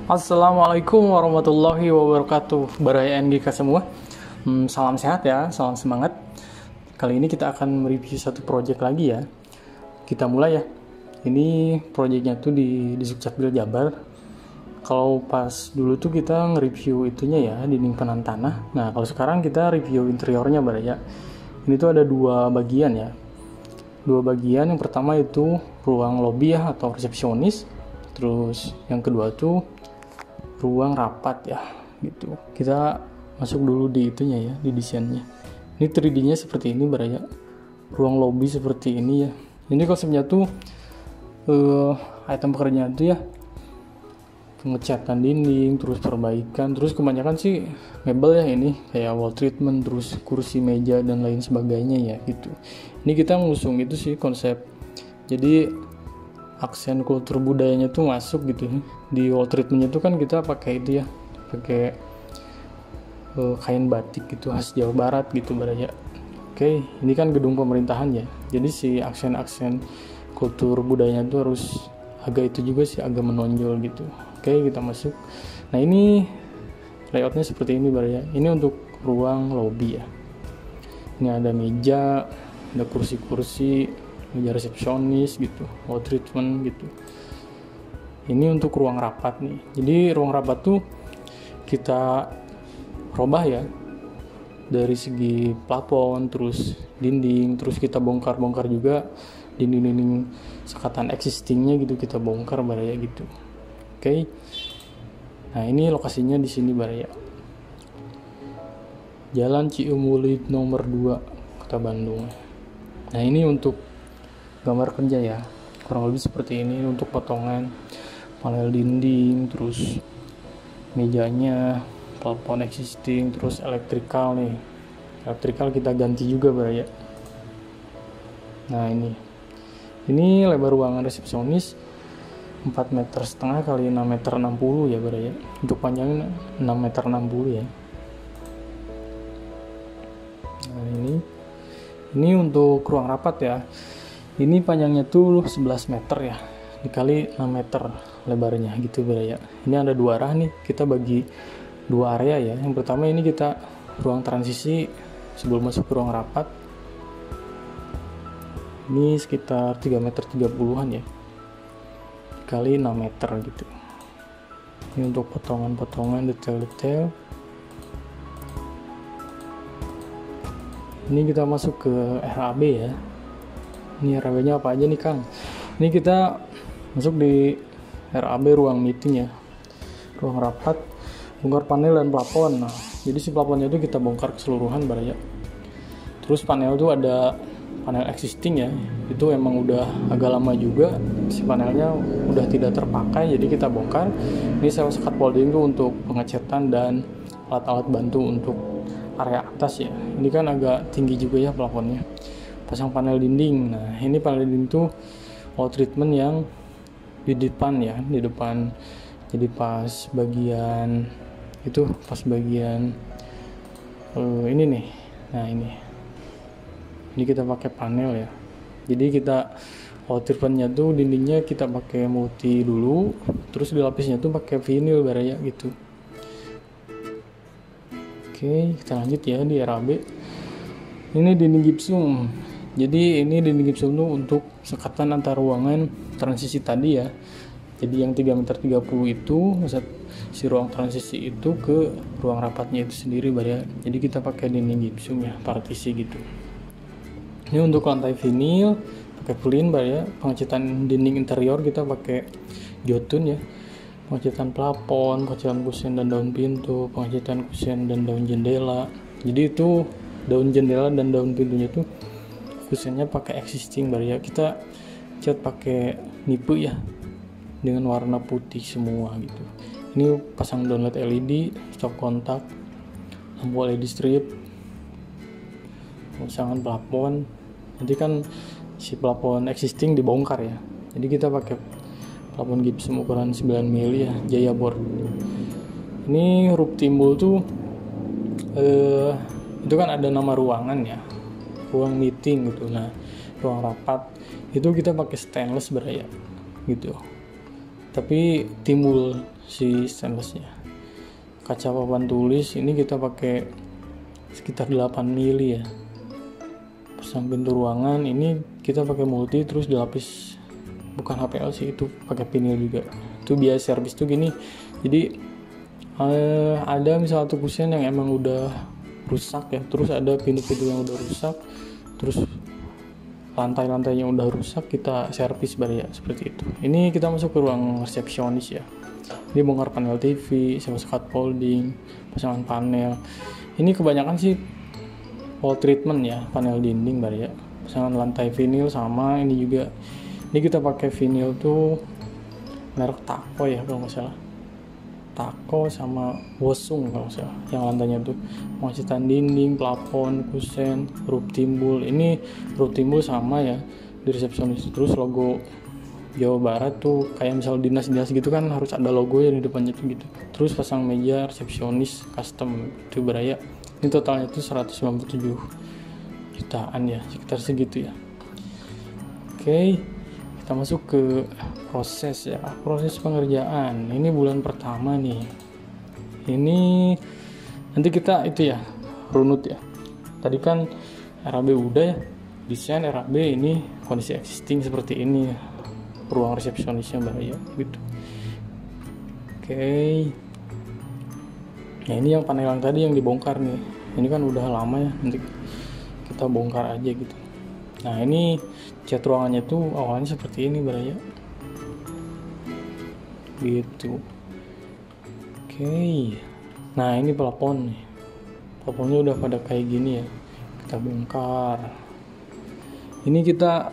Assalamualaikum warahmatullahi wabarakatuh. Baraya NGK semua. Salam sehat ya, salam semangat. Kali ini kita akan mereview satu project lagi ya. Kita mulai ya. Ini projectnya tuh di Dukcapil Jabar. Kalau pas dulu tuh kita nge-review itunya ya, dinding penahan tanah. Nah, kalau sekarang kita review interiornya Baraya. Ini tuh ada dua bagian ya. Dua bagian, yang pertama itu ruang lobby ya atau resepsionis. Terus yang kedua tuh ruang rapat ya gitu. Kita masuk dulu di itunya ya, di desainnya. Ini 3D-nya seperti ini Baraya. Ruang lobby seperti ini ya. Ini konsepnya tuh item pekerjaan tuh ya, pengecatan dinding, terus perbaikan, terus kebanyakan sih mebel ya, ini kayak wall treatment, terus kursi, meja dan lain sebagainya ya gitu. Ini kita ngusung itu sih konsep. Jadi aksen kultur budayanya tuh masuk gitu. Di wall treatmentnya tuh kan kita pakai itu ya, pakai kain batik gitu khas Jawa Barat gitu Baraya. Oke, ini kan gedung pemerintahan ya. Jadi si aksen-aksen kultur budayanya tuh harus agak itu juga sih, agak menonjol gitu. Oke, kita masuk. Nah, ini layoutnya seperti ini Baraya. Ini untuk ruang lobby ya. Ini ada meja, ada kursi-kursi, meja resepsionis gitu, wall treatment gitu. Ini untuk ruang rapat nih. Jadi ruang rapat tuh kita robah ya, dari segi plafon, terus dinding, terus kita bongkar juga dinding-dinding sekatan existingnya gitu, kita bongkar Baraya gitu. Oke. Nah, ini lokasinya di sini Baraya. Jalan Ciumuli nomor 2, Kota Bandung. Nah, ini untuk gambar kerja ya, kurang lebih seperti ini. Untuk potongan panel dinding, terus mejanya, plafon existing, terus elektrikal nih. Elektrikal kita ganti juga Baraya. Nah, ini lebar ruangan resepsionis 4,5 meter kali 6,60 meter ya Baraya. Untuk panjangnya 6,60 meter ya. Nah, ini untuk ruang rapat ya. Ini panjangnya tuh 11 meter ya, dikali 6 meter lebarnya gitu Baraya. Ini ada dua arah nih, kita bagi dua area ya. Yang pertama ini kita ruang transisi sebelum masuk ke ruang rapat. Ini sekitar 3,30 meter ya, kali 6 meter gitu. Ini untuk potongan-potongan detail-detail. Ini kita masuk ke RAB ya. Ini RAB nya apa aja nih Kang? Ini kita masuk di RAB ruang meeting ya, ruang rapat, bongkar panel dan plafon. Nah, jadi si plafonnya itu kita bongkar keseluruhan Baraya. Terus panel itu ada panel existing ya, itu emang udah agak lama juga, si panelnya udah tidak terpakai, jadi kita bongkar. Ini sel sekat welding itu untuk pengecatan dan alat-alat bantu untuk area atas ya. Ini kan agak tinggi juga ya plafonnya. Pasang panel dinding. Nah, ini panel dinding tuh wall treatment yang di depan ya, di depan. Jadi pas bagian itu, pas bagian ini nih. Nah, ini kita pakai panel ya. Jadi kita wall treatmentnya tuh dindingnya kita pakai multi dulu, terus dilapisnya tuh pakai vinyl Baraya gitu. Oke, kita lanjut ya di RAB. Ini dinding gipsum. Jadi ini dinding gipsum tuh untuk sekatan antar ruangan transisi tadi ya. Jadi yang 3,30 meter itu si ruang transisi itu ke ruang rapatnya itu sendiri Baraya. Jadi kita pakai dinding gipsum ya, partisi gitu. Ini untuk lantai vinil pakai pulin Baraya. Pengecatan dinding interior kita pakai jotun ya. Pengecatan plafon, pengecatan kusen dan daun pintu, pengecatan kusen dan daun jendela. Jadi itu daun jendela dan daun pintunya tuh kusennya pakai existing Baraya. Kita cat pakai nipu ya, dengan warna putih semua gitu. Ini pasang downlight LED, stop kontak, lampu LED strip, pemasangan plafon. Nanti kan si plafon existing dibongkar ya. Jadi kita pakai plafon gipsum ukuran 9 mili ya, Jaya board. Ini huruf timbul tuh itu kan ada nama ruangan ya, ruang meeting gitu. Nah, ruang rapat itu kita pakai stainless Baraya gitu. tapi timbul si stainlessnya. Kaca papan tulis ini kita pakai sekitar 8 mili ya. Pasang pintu ruangan ini kita pakai multi, terus dilapis bukan HPL sih, itu pakai vinil juga. Itu biaya servis tuh gini. Jadi ada misalnya satu kusen yang emang udah rusak ya, terus ada pintu-pintu yang udah rusak, terus lantai-lantainya udah rusak, kita servis ya, seperti itu. Ini kita masuk ke ruang resepsionis ya. Ini bongkar panel TV, sekat folding, pasangan panel. Ini kebanyakan sih wall treatment ya, panel dinding ya. Pasangan lantai vinil sama ini juga. Ini kita pakai vinil tuh merek Taco ya kalau nggak salah. Taco sama Wosung kalau nggak salah. Yang lantainya tuh pengasitan dinding, plafon, kusen, roof timbul. Ini roof timbul sama ya di resepsionis. Terus logo Jawa Barat tuh kayak misal dinas-dinas gitu kan harus ada logonya di depannya tuh gitu. Terus pasang meja resepsionis custom itu beraya. Ini totalnya tuh 197 jutaan ya, sekitar segitu ya. Oke, kita masuk ke proses ya, proses pengerjaan. Ini bulan pertama nih. Ini nanti kita itu ya runut ya. Tadi kan RAB udah ya, desain RAB, ini kondisi existing seperti ini ya. Ruang resepsionisnya bahaya gitu. Oke. Nah ini yang panel yang tadi yang dibongkar nih. Ini kan udah lama ya, nanti kita bongkar aja gitu. Nah ini cat ruangannya tuh awalnya seperti ini bahaya. Gitu. Oke. Nah ini plafon nih. Plafonnya udah pada kayak gini ya. Kita bongkar. Ini kita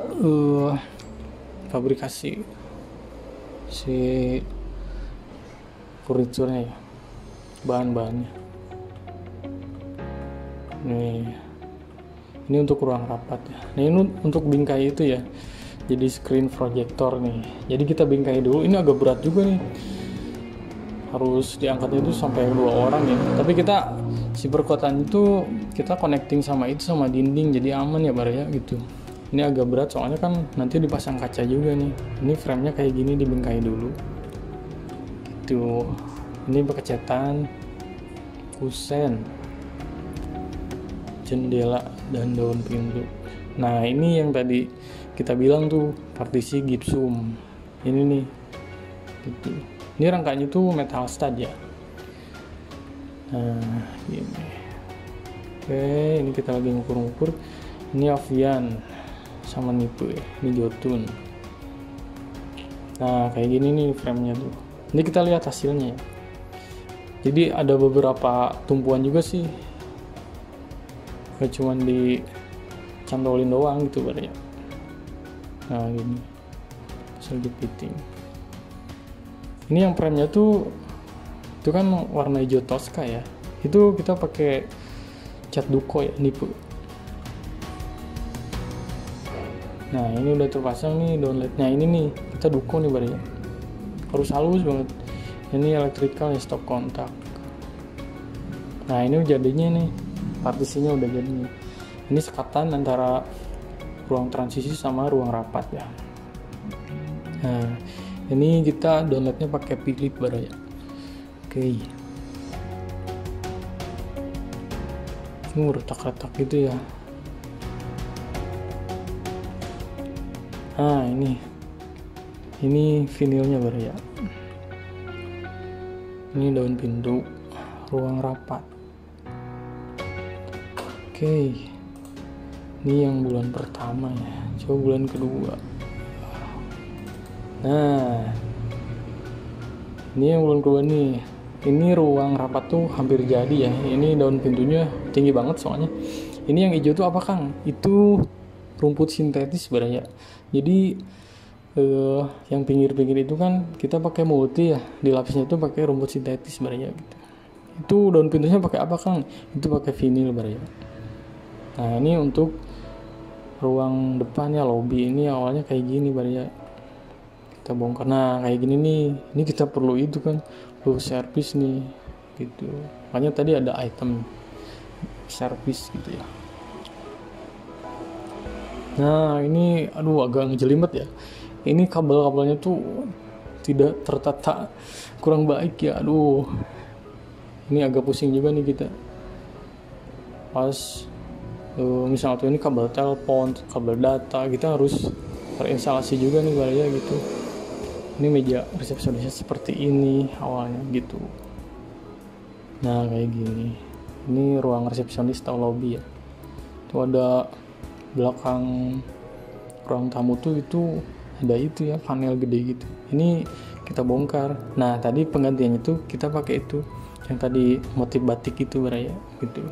fabrikasi si furniturnya ya, bahan-bahannya. Nih, ini untuk ruang rapat ya. Nah ini untuk bingkai itu ya, jadi screen projector nih. Jadi kita bingkai dulu. Ini agak berat juga nih, harus diangkatnya itu sampai 2 orang ya. Tapi kita si perkuatan itu kita connecting sama itu sama dinding, jadi aman ya ya gitu. Ini agak berat soalnya kan nanti dipasang kaca juga nih. Ini framenya kayak gini, dibingkai dulu gitu. Ini pengecatan kusen, jendela dan daun pintu. Nah ini yang tadi kita bilang tuh partisi gipsum ini nih gitu. Ini rangkanya tuh metal stud ya. Nah ini oke, ini kita lagi ngukur-ngukur. Ini Avian sama nipu ya, ini Jotun. Nah kayak gini nih framenya tuh. Ini kita lihat hasilnya ya. Jadi ada beberapa tumpuan juga sih, gak cuman dicantolin doang gitu ya. Nah gini sedikit fitting. Ini yang framenya tuh itu kan warna hijau Tosca ya. Itu kita pakai cat Duko ya, nipu. Nah ini udah terpasang nih downlightnya. Ini nih kita Duko nih ya, harus halus banget. Ini electrical ya, stop kontak. Nah ini jadinya nih, partisinya udah jadi nih. Ini sekatan antara ruang transisi sama ruang rapat ya. Nah ini kita downlightnya pakai Philip ya. Oke. Ini retak-retak gitu ya. Nah ini vinilnya ya. Ini daun pintu ruang rapat. Oke. Ini yang bulan pertama ya. Coba bulan kedua. Nah ini yang bulan kedua nih. Ini ruang rapat tuh hampir jadi ya. Ini daun pintunya tinggi banget soalnya. Ini yang hijau tuh apa Kang? Itu rumput sintetis ya. Jadi yang pinggir-pinggir itu kan kita pakai multi ya, di lapisnya itu pakai rumput sintetis ya gitu. Itu daun pintunya pakai apa Kang? Itu pakai vinil ya. Nah ini untuk ruang depannya, lobby ini awalnya kayak gini ya. Kita bongkar. Nah kayak gini nih, ini kita perlu itu kan, perlu servis nih gitu. Makanya tadi ada item servis gitu ya. Nah ini aduh agak ngejelimet ya. Ini kabel-kabelnya tuh tidak tertata, kurang baik ya. Aduh, ini agak pusing juga nih kita pas misalnya tuh ini kabel telepon, kabel data, kita harus terinstalasi juga nih baraya gitu. Ini meja resepsionisnya seperti ini awalnya gitu. Nah kayak gini, ini ruang resepsionis atau lobby ya. Itu ada belakang ruang tamu tuh itu ada itu ya, panel gede gitu. Ini kita bongkar. Nah tadi penggantiannya tuh kita pakai itu yang tadi motif batik itu baraya gitu.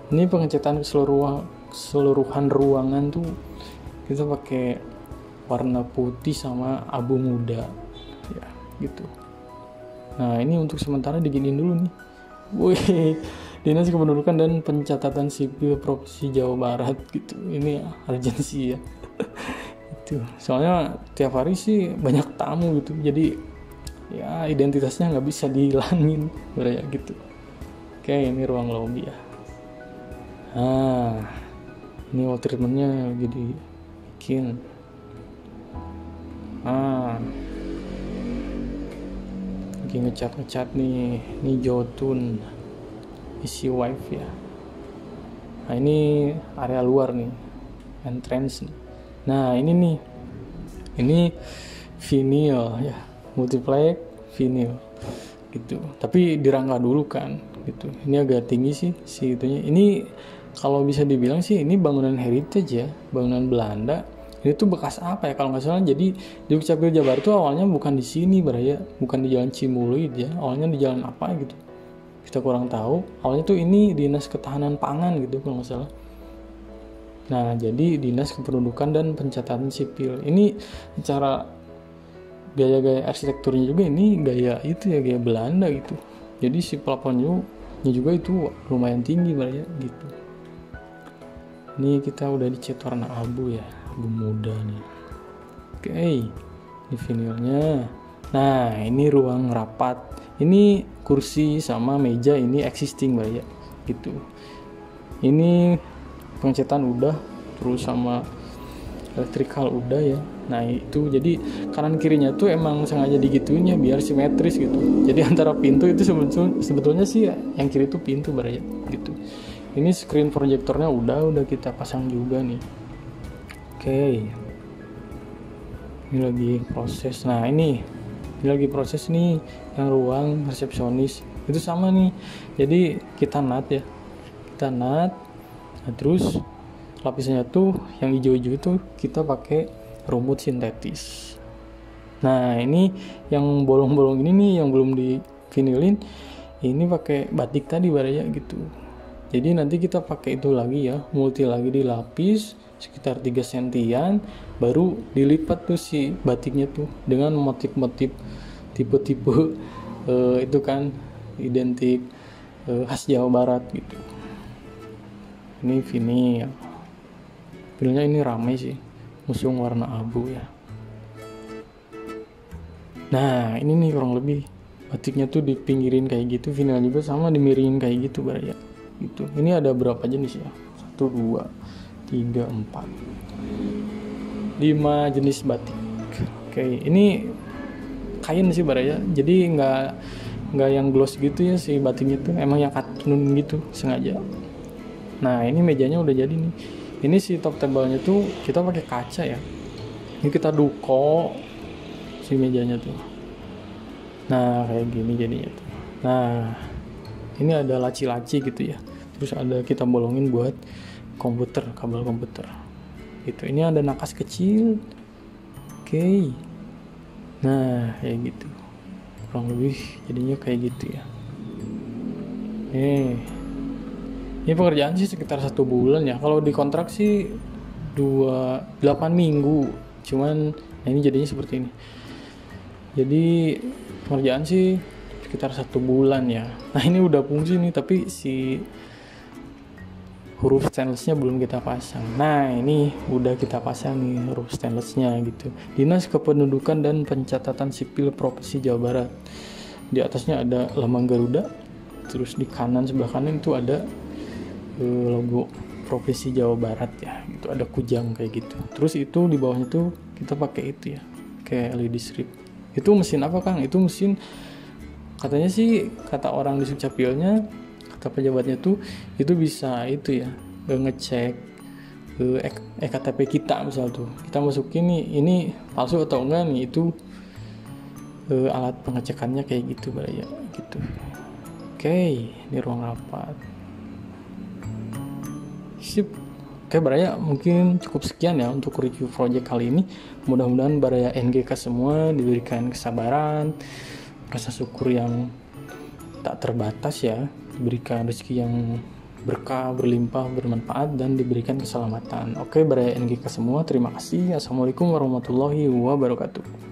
Ini pengecatan keseluruhan ruangan tuh kita pakai warna putih sama abu muda ya gitu. Nah ini untuk sementara diginiin dulu nih. Wih, Dinas Kependudukan dan Pencatatan Sipil Provinsi Jawa Barat gitu. Ini urgensi ya. Itu soalnya tiap hari sih banyak tamu gitu, jadi ya identitasnya nggak bisa dihilangin kayak gitu. Oke, ini ruang lobby ya. Nah ini wall treatmentnya jadi bikin lagi ngecat nih. Ini Jotun isi wifi ya. Nah ini area luar nih, entrance nih. Nah ini nih, ini vinyl ya, multiplex vinyl gitu. Tapi dirangka dulu kan gitu. Ini agak tinggi sih itunya. Ini kalau bisa dibilang sih ini bangunan heritage ya, bangunan Belanda. Ini tuh bekas apa ya kalau nggak salah. Jadi di Dukcapil Jabar tuh awalnya bukan di sini baraya, bukan di Jalan Cimuluit ya. Awalnya di jalan apa gitu, kita kurang tahu. Awalnya tuh ini Dinas Ketahanan Pangan gitu kalau nggak salah. Nah jadi Dinas Kependudukan dan Pencatatan Sipil. Ini cara gaya-gaya arsitekturnya juga ini gaya itu ya, gaya Belanda gitu. Jadi si plafonnya juga itu lumayan tinggi baraya gitu. Ini kita udah dicat warna abu ya, abu muda nih. Oke, ini vinilnya. Nah ini ruang rapat. Ini kursi sama meja ini existing baraya gitu. Ini pengecatan udah, terus sama elektrikal udah ya. Nah itu jadi kanan kirinya tuh emang sengaja digituin ya biar simetris gitu. Jadi antara pintu itu sebetulnya sih yang kiri itu pintu baraya gitu. Ini screen proyektornya udah kita pasang juga nih. Oke. Ini lagi proses. Nah ini lagi proses nih yang ruang resepsionis. Itu sama nih. Jadi kita nat ya. Kita nat. Nah, terus lapisnya tuh yang hijau-hijau itu kita pakai rumput sintetis. Nah ini yang bolong-bolong ini nih yang belum di vinilin, ini pakai batik tadi baraya gitu. Jadi nanti kita pakai itu lagi ya, multi lagi dilapis sekitar 3 sentian, baru dilipat tuh si batiknya tuh dengan motif-motif tipe-tipe itu kan identik khas Jawa Barat gitu. Ini vinil. Vinilnya ini ramai sih, musung warna abu ya. Nah ini nih kurang lebih batiknya tuh dipinggirin kayak gitu, vinil juga sama dimiringin kayak gitu baraya gitu. Ini ada berapa jenis ya? 1, 2, 3, 4, 5 jenis batik. Oke, ini kain sih baraya, jadi nggak yang gloss gitu ya si batiknya tuh, emang yang katun gitu sengaja. Nah ini mejanya udah jadi nih. Ini si top table-nya tuh kita pakai kaca ya. Ini kita duko si mejanya tuh. Nah kayak gini jadinya tuh. Nah ini ada laci-laci gitu ya. Terus ada kita bolongin buat komputer, kabel komputer. Gitu. Ini ada nakas kecil. Oke. Nah kayak gitu. Kurang lebih jadinya kayak gitu ya. Ini pekerjaan sih sekitar 1 bulan ya. Kalau di kontrak sih 8 minggu. Cuman ini jadinya seperti ini. Jadi pekerjaan sih sekitar 1 bulan ya. Nah ini udah fungsi nih, tapi si huruf stainlessnya belum kita pasang. Nah ini udah kita pasang nih huruf stainlessnya gitu. Dinas Kependudukan dan Pencatatan Sipil Provinsi Jawa Barat. Di atasnya ada lambang Garuda. Terus di kanan, sebelah kanan itu ada logo Provinsi Jawa Barat ya. Itu ada kujang kayak gitu. Terus itu di bawahnya tuh kita pakai itu ya, kayak LED strip Itu mesin apa Kang? Itu mesin, katanya sih, kata orang di Sukcapilnya, kata pejabatnya tuh, itu bisa itu ya, ngecek ektp kita. Misal tuh kita masukin nih, ini palsu atau enggak nih, itu alat pengecekannya kayak gitu ya gitu. Oke, di ruang rapat. Sip. Oke Baraya, mungkin cukup sekian ya untuk review project kali ini. Mudah-mudahan Baraya NGK semua diberikan kesabaran, rasa syukur yang tak terbatas ya, diberikan rezeki yang berkah, berlimpah, bermanfaat, dan diberikan keselamatan. Oke Baraya NGK semua, terima kasih. Assalamualaikum warahmatullahi wabarakatuh.